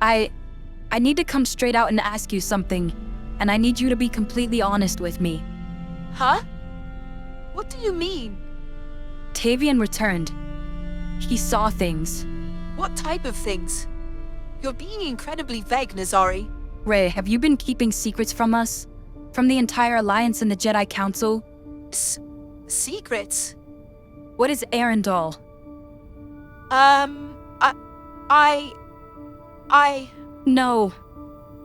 I need to come straight out and ask you something, and I need you to be completely honest with me. Huh? What do you mean? Tavian returned. He saw things. What type of things? You're being incredibly vague, Nazari. Rey, have you been keeping secrets from us? From the entire Alliance and the Jedi Council? Secrets? What is Eryndal? No.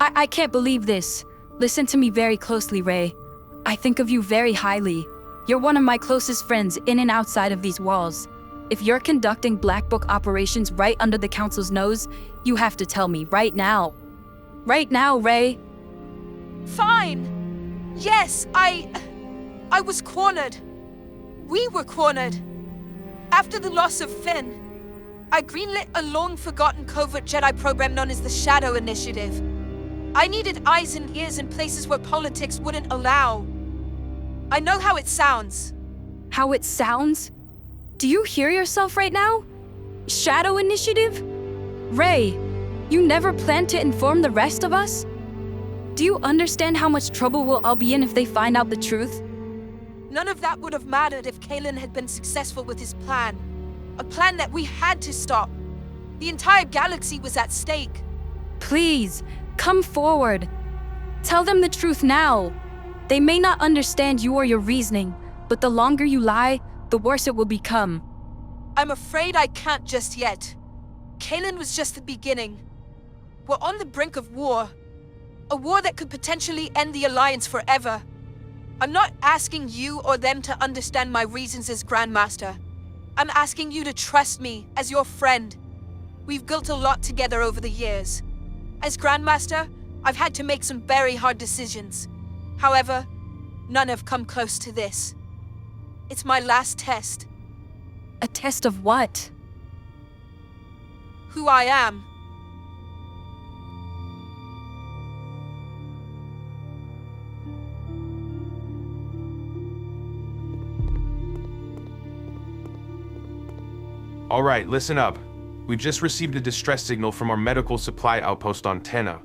I can't believe this. Listen to me very closely, Rey. I think of you very highly. You're one of my closest friends in and outside of these walls. If you're conducting Black Book operations right under the Council's nose, you have to tell me right now. Right now, Rey. Fine. Yes, I was cornered. We were cornered. After the loss of Finn, I greenlit a long-forgotten covert Jedi program known as the Shadow Initiative. I needed eyes and ears in places where politics wouldn't allow. I know how it sounds. How it sounds? Do you hear yourself right now? Shadow Initiative? Rey, you never planned to inform the rest of us? Do you understand how much trouble we'll all be in if they find out the truth? None of that would have mattered if Kalen had been successful with his plan. A plan that we had to stop. The entire galaxy was at stake. Please, come forward. Tell them the truth now. They may not understand you or your reasoning, but the longer you lie, the worse it will become. I'm afraid I can't just yet. Kalen was just the beginning. We're on the brink of war. A war that could potentially end the Alliance forever. I'm not asking you or them to understand my reasons as Grandmaster. I'm asking you to trust me as your friend. We've built a lot together over the years. As Grandmaster, I've had to make some very hard decisions. However, none have come close to this. It's my last test. A test of what? Who I am. All right, listen up. We've just received a distress signal from our medical supply outpost on Tenna.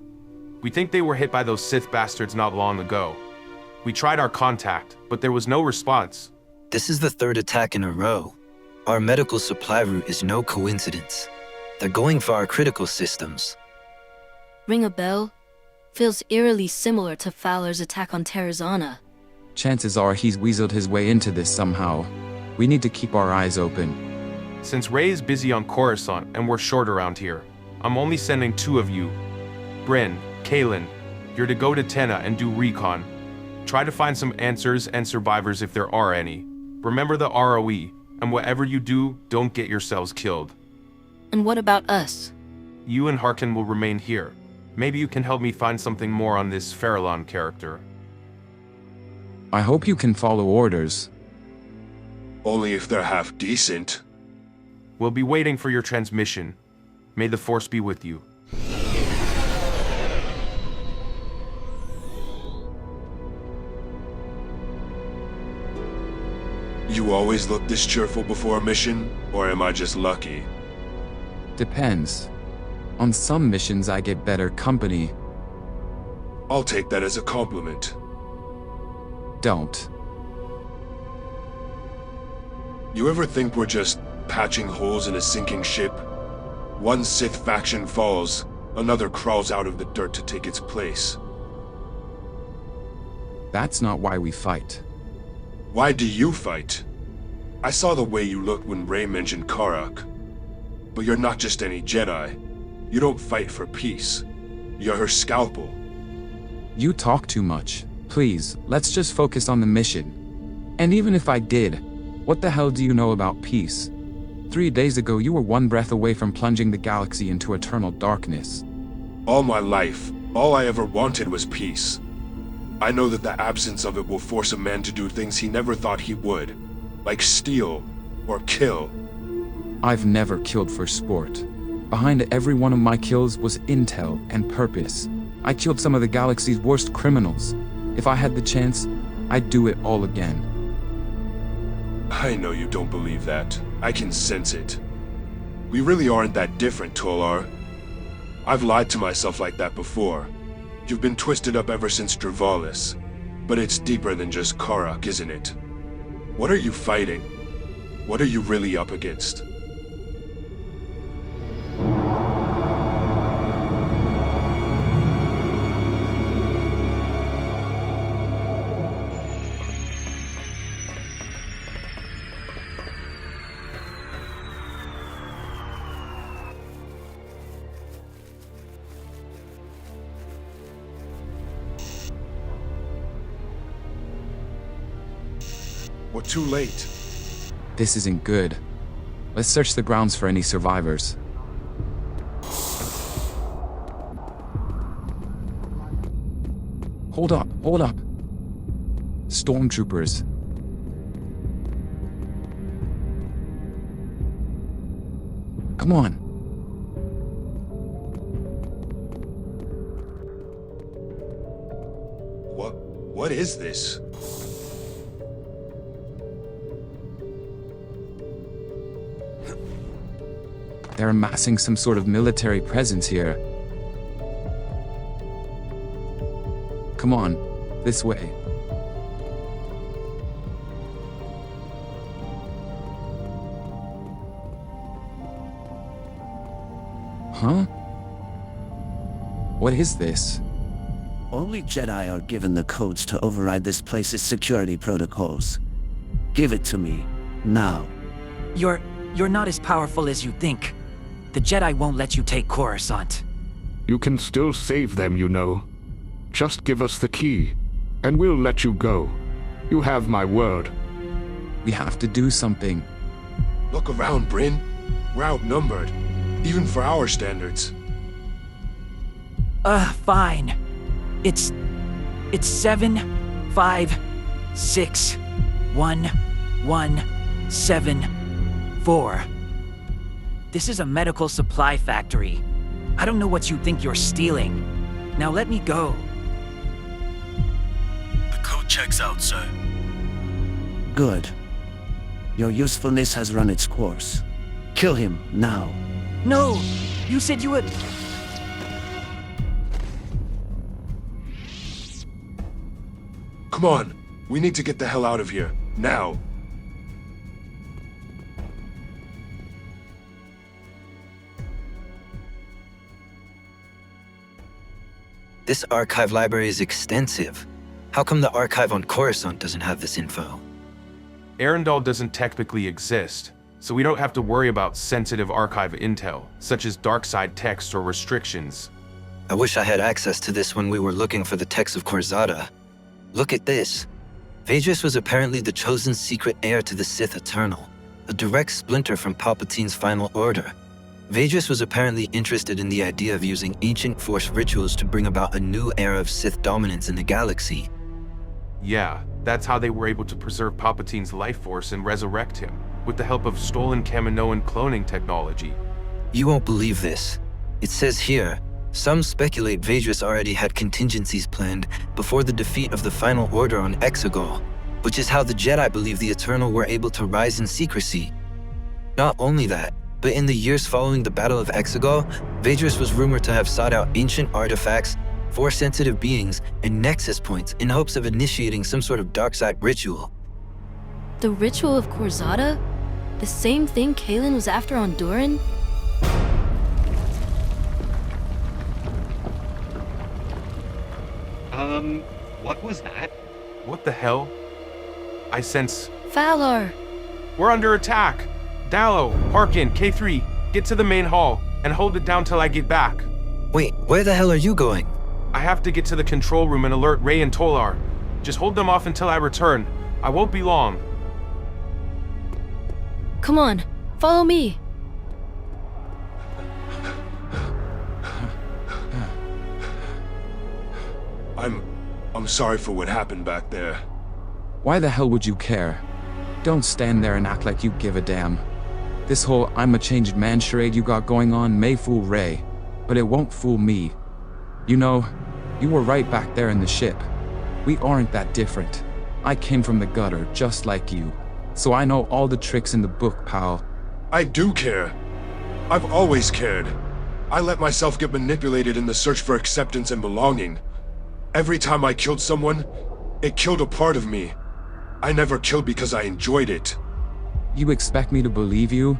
We think they were hit by those Sith bastards not long ago. We tried our contact, but there was no response. This is the third attack in a row. Our medical supply route is no coincidence. They're going for our critical systems. Ring a bell? Feels eerily similar to Fallar's attack on Terrazana. Chances are he's weaseled his way into this somehow. We need to keep our eyes open. Since Rey is busy on Coruscant and we're short around here, I'm only sending 2 of you. Bryn, Kalen, you're to go to Tenna and do recon. Try to find some answers and survivors if there are any. Remember the ROE, and whatever you do, don't get yourselves killed. And what about us? You and Harkin will remain here. Maybe you can help me find something more on this Farralon character. I hope you can follow orders. Only if they're half decent. We'll be waiting for your transmission. May the Force be with you. You always look this cheerful before a mission, or am I just lucky? Depends. On some missions I get better company. I'll take that as a compliment. Don't. You ever think we're just patching holes in a sinking ship? One Sith faction falls, another crawls out of the dirt to take its place. That's not why we fight. Why do you fight? I saw the way you looked when Rey mentioned Karak. But you're not just any Jedi. You don't fight for peace. You're her scalpel. You talk too much. Please, let's just focus on the mission. And even if I did, what the hell do you know about peace? 3 days ago you were one breath away from plunging the galaxy into eternal darkness. All my life, all I ever wanted was peace. I know that the absence of it will force a man to do things he never thought he would, like steal or kill. I've never killed for sport. Behind every one of my kills was intel and purpose. I killed some of the galaxy's worst criminals. If I had the chance, I'd do it all again. I know you don't believe that. I can sense it. We really aren't that different, Tolar. I've lied to myself like that before. You've been twisted up ever since Dravalis. But it's deeper than just Karak, isn't it? What are you fighting? What are you really up against? We're too late. This isn't good. Let's search the grounds for any survivors. Hold up, hold up. Stormtroopers. Come on. What is this? They're amassing some sort of military presence here. Come on, this way. Huh? What is this? Only Jedi are given the codes to override this place's security protocols. Give it to me, now. You're not as powerful as you think. The Jedi won't let you take Coruscant. You can still save them, you know. Just give us the key, and we'll let you go. You have my word. We have to do something. Look around, Bryn. We're outnumbered, even for our standards. Fine. It's 7, 5, 6, 1, 1, 7, 4. This is a medical supply factory. I don't know what you think you're stealing. Now let me go. The code checks out, sir. Good. Your usefulness has run its course. Kill him, now. No! You said you would... Come on. We need to get the hell out of here. Now. This archive library is extensive. How come the archive on Coruscant doesn't have this info? Eryndal doesn't technically exist, so we don't have to worry about sensitive archive intel, such as dark side text or restrictions. I wish I had access to this when we were looking for the text of Korzada. Look at this. Vaedrus was apparently the chosen secret heir to the Sith Eternal, a direct splinter from Palpatine's final order. Vaedrus was apparently interested in the idea of using ancient Force rituals to bring about a new era of Sith dominance in the galaxy. Yeah, that's how they were able to preserve Palpatine's life force and resurrect him, with the help of stolen Kaminoan cloning technology. You won't believe this. It says here, some speculate Vaedrus already had contingencies planned before the defeat of the Final Order on Exegol, which is how the Jedi believe the Eternal were able to rise in secrecy. Not only that, but in the years following the Battle of Exegol, Vaedrus was rumored to have sought out ancient artifacts, Force-sensitive beings, and nexus points in hopes of initiating some sort of dark side ritual. The ritual of Korzada? The same thing Kalen was after on Durin? What was that? What the hell? I sense... Fallar! We're under attack! Dallo, Harkin, K3, get to the main hall, and hold it down till I get back. Wait, where the hell are you going? I have to get to the control room and alert Rey and Tolar. Just hold them off until I return. I won't be long. Come on, follow me. I'm sorry for what happened back there. Why the hell would you care? Don't stand there and act like you give a damn. This whole I'm a changed man charade you got going on may fool Rey, but it won't fool me. You know, you were right back there in the ship. We aren't that different. I came from the gutter just like you, so I know all the tricks in the book, pal. I do care. I've always cared. I let myself get manipulated in the search for acceptance and belonging. Every time I killed someone, it killed a part of me. I never killed because I enjoyed it. You expect me to believe you?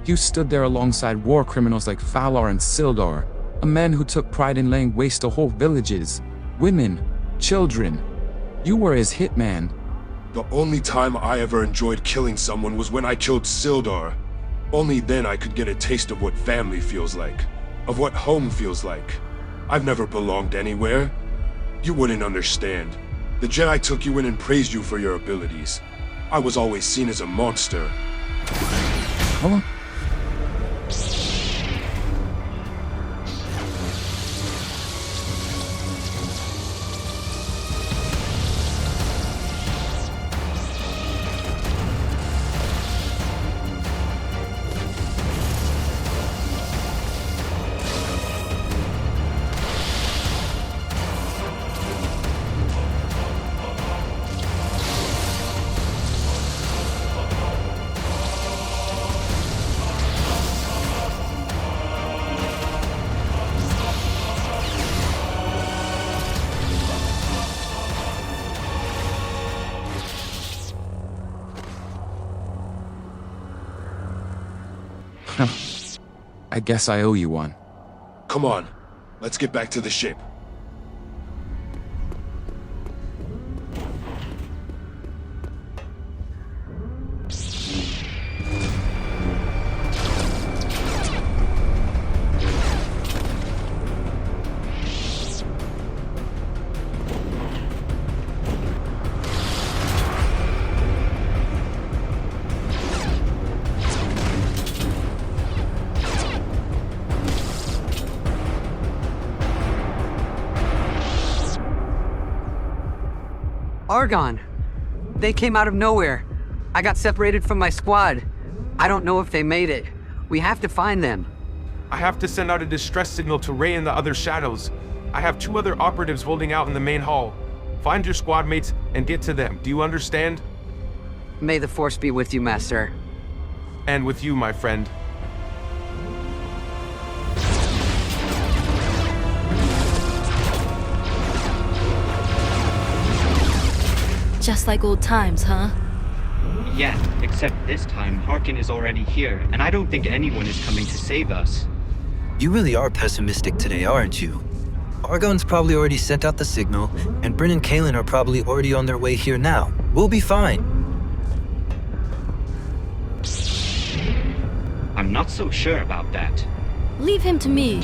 You stood there alongside war criminals like Fallar and Sildar, a man who took pride in laying waste to whole villages, women, children. You were his hitman. The only time I ever enjoyed killing someone was when I killed Sildar. Only then I could get a taste of what family feels like, of what home feels like. I've never belonged anywhere. You wouldn't understand. The Jedi took you in and praised you for your abilities. I was always seen as a monster. Huh? I guess I owe you one. Come on, let's get back to the ship. Argon! They came out of nowhere. I got separated from my squad. I don't know if they made it. We have to find them. I have to send out a distress signal to Rey and the other Shadows. I have 2 other operatives holding out in the main hall. Find your squad mates and get to them. Do you understand? May the Force be with you, Master. And with you, my friend. Just like old times, huh? Yeah, except this time Harkin is already here, and I don't think anyone is coming to save us. You really are pessimistic today, aren't you? Argon's probably already sent out the signal, and Bryn and Kalen are probably already on their way here now. We'll be fine. I'm not so sure about that. Leave him to me.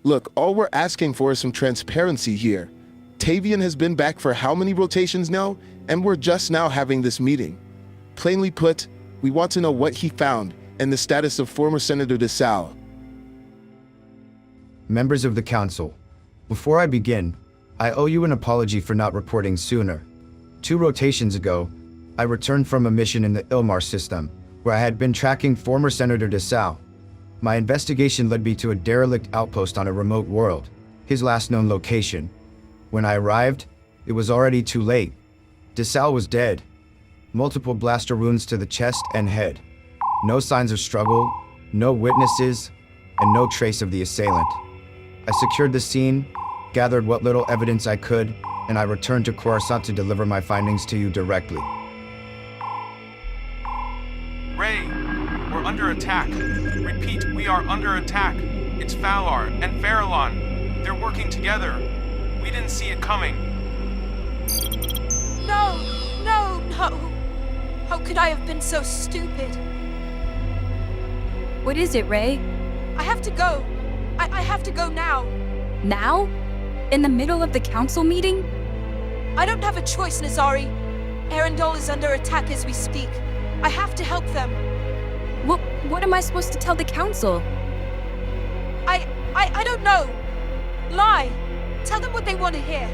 Look, all we're asking for is some transparency here. Tavian has been back for how many rotations now, and we're just now having this meeting. Plainly put, we want to know what he found and the status of former Senator DeSalle. Members of the Council, before I begin, I owe you an apology for not reporting sooner. 2 rotations ago, I returned from a mission in the Ilmar system, where I had been tracking former Senator DeSalle. My investigation led me to a derelict outpost on a remote world, his last known location. When I arrived, it was already too late. DeSalle was dead. Multiple blaster wounds to the chest and head. No signs of struggle, no witnesses, and no trace of the assailant. I secured the scene, gathered what little evidence I could, and I returned to Coruscant to deliver my findings to you directly. Rey, we're under attack. Repeat, we are under attack. It's Fallar and Farralon. They're working together. We didn't see it coming. No! No! No! How could I have been so stupid? What is it, Rey? I have to go. I have to go now. Now? In the middle of the council meeting? I don't have a choice, Nazari. Eryndal is under attack as we speak. I have to help them. What am I supposed to tell the council? I don't know. Lie. Tell them what they want to hear.